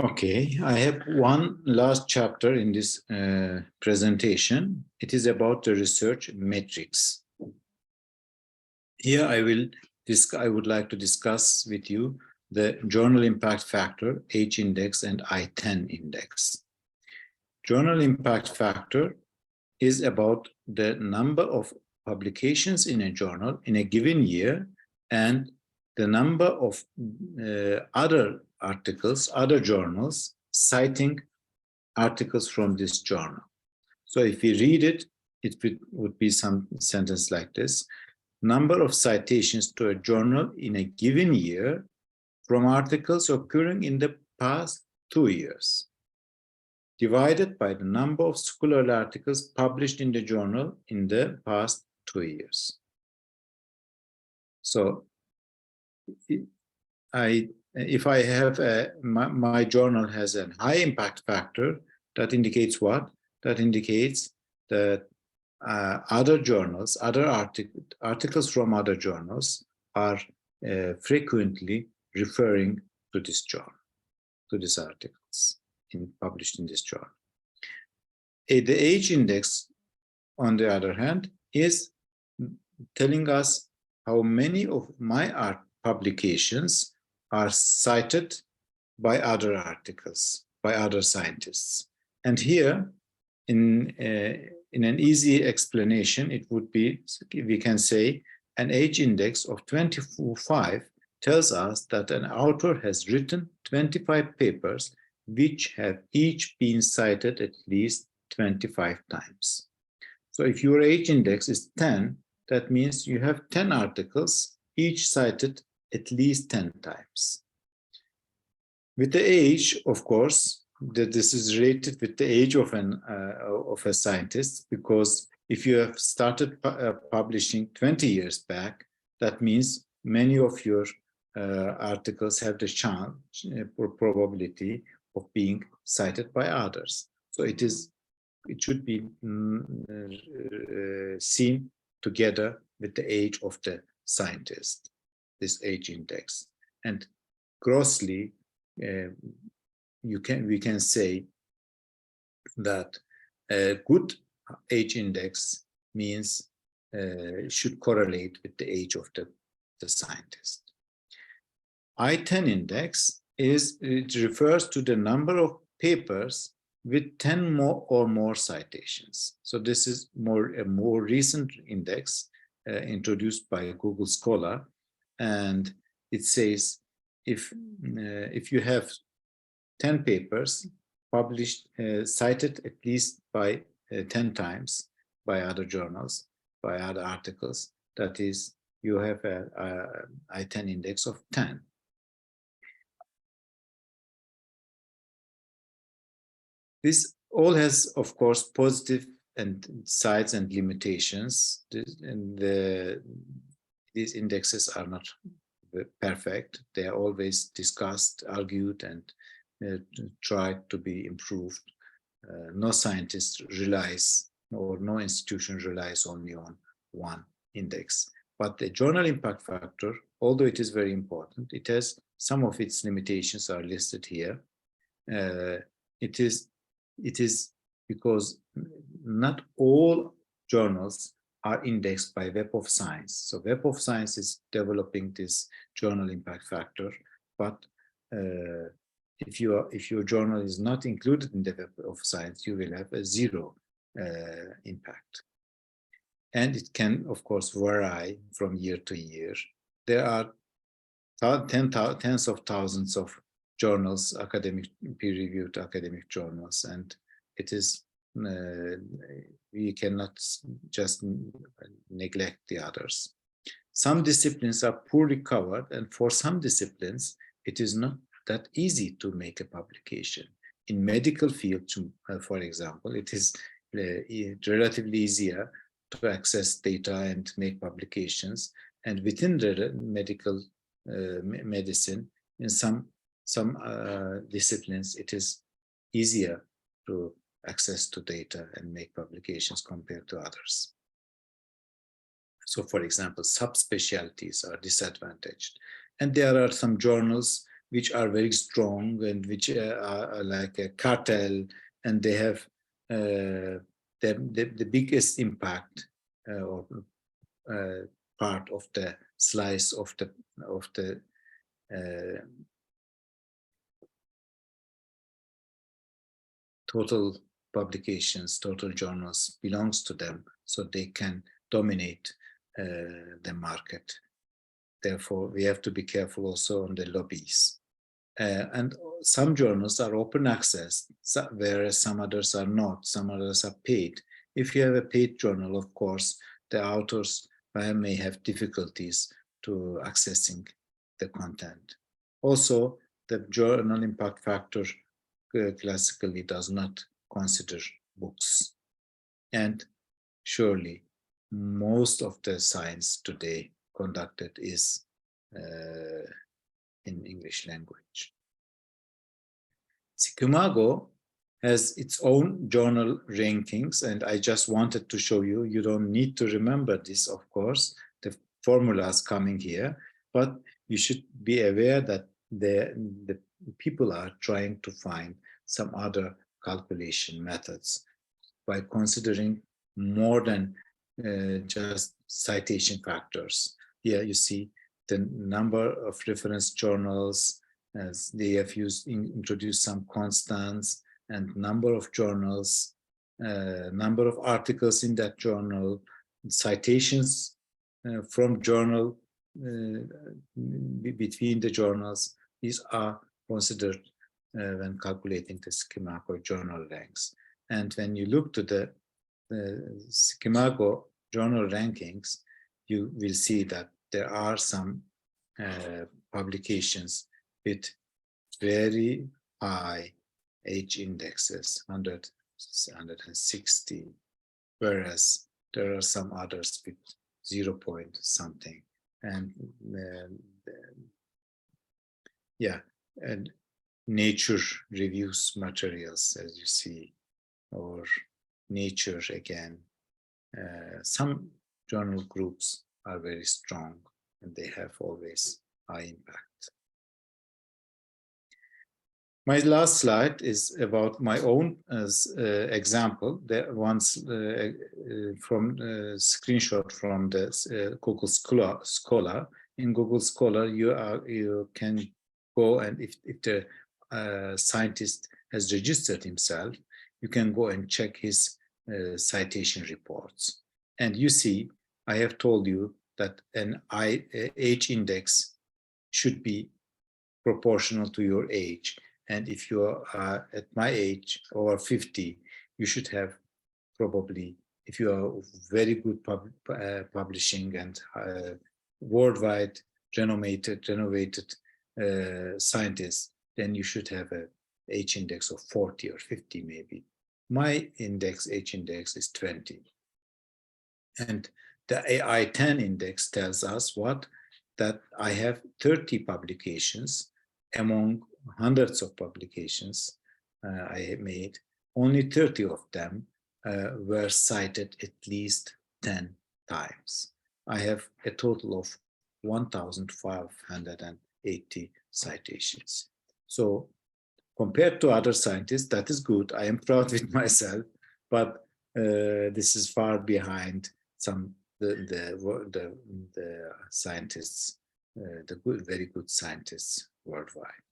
Okay, I have one last chapter in this presentation. It is about the research metrics. Here I would like to discuss with you the journal impact factor, H index, and I-10 index. Journal impact factor is about the number of publications in a journal in a given year and the number of other articles, other journals citing articles from this journal. So if we read it, it would be some sentence like this. Number of citations to a journal in a given year from articles occurring in the past 2 years, divided by the number of scholarly articles published in the journal in the past 2 years. So if I have my journal has a high impact factor, that indicates what? That indicates that other journals, other articles from other journals are frequently referring to this journal, to these articles published in this journal. The H index, on the other hand, is telling us how many of my publications are cited by other articles, by other scientists. And here, in an easy explanation, it would be, we can say, an H index of 25 tells us that an author has written 25 papers which have each been cited at least 25 times. So if your H index is 10, that means you have 10 articles, each cited at least 10 times. With the age, of course, this is related with the age of a scientist, because if you have started publishing 20 years back, that means many of your articles have the chance or probability of being cited by others. So it should be seen together with the age of the scientist, this age index. And grossly, we can say that a good age index means should correlate with the age of the scientist. I-10 index it refers to the number of papers with 10 or more citations. So this is a more recent index introduced by Google Scholar, and it says if you have 10 papers published, cited at least by 10 times by other journals, by other articles, that is, you have a I-10 index of 10. This all has, of course, positive sides and limitations. These indexes are not perfect. They are always discussed, argued, and tried to be improved. No scientist relies, or no institution relies only on one index. But the journal impact factor, although it is very important, it has some of its limitations are listed here. It is because not all journals are indexed by Web of Science. So Web of Science is developing this journal impact factor, but if your journal is not included in the Web of Science, you will have a 0 impact. And it can, of course, vary from year to year. There are tens of thousands of journals, peer-reviewed academic journals, and it is we cannot just neglect the others. Some disciplines are poorly covered, and for some disciplines, it is not that easy to make a publication. In medical field, for example, it is relatively easier to access data and make publications. And within the medical medicine, in some disciplines, it is easier to access to data and make publications compared to others. So, for example, subspecialties are disadvantaged. And there are some journals which are very strong and which are like a cartel, and they have the biggest impact or part of the slice of the total publications, total journals belongs to them, so they can dominate the market. Therefore, we have to be careful also on the lobbies. And some journals are open access, whereas some others are not. Some others are paid. If you have a paid journal, of course, the authors may have difficulties to accessing the content. Also, the journal impact factor classically does not consider books. And surely, most of the science today conducted is in English language. Sikimago has its own journal rankings, and I just wanted to show you, you don't need to remember this, of course, the formulas coming here, but you should be aware that the people are trying to find some other calculation methods by considering more than just citation factors. Here you see the number of reference journals, as they have introduced some constants, and number of journals, number of articles in that journal, citations from journal between the journals. These are considered when calculating the Sikimago journal ranks. And when you look to the Sikimago journal rankings, you will see that there are some publications with very high H indexes, 100, 160, whereas there are some others with 0 point something. And yeah, and Nature reviews materials, as you see, or Nature again. Some journal groups are very strong and they have always high impact. My last slide is about my own example. The ones from screenshot from the Google Scholar. In Google Scholar, you can go, and if the scientist has registered himself, you can go and check his citation reports. And you see, I have told you that an H index should be proportional to your age. And if you are at my age, over 50, you should have probably, if you are very good publishing and worldwide renovated scientist, then you should have a H index of 40 or 50 maybe. My index, H index, is 20. And the AI10 index tells us what? That I have 30 publications among hundreds of publications I made. Only 30 of them were cited at least 10 times. I have a total of 1,580 citations. So compared to other scientists, that is good. I am proud with myself, but this is far behind some the scientists, the very good scientists worldwide.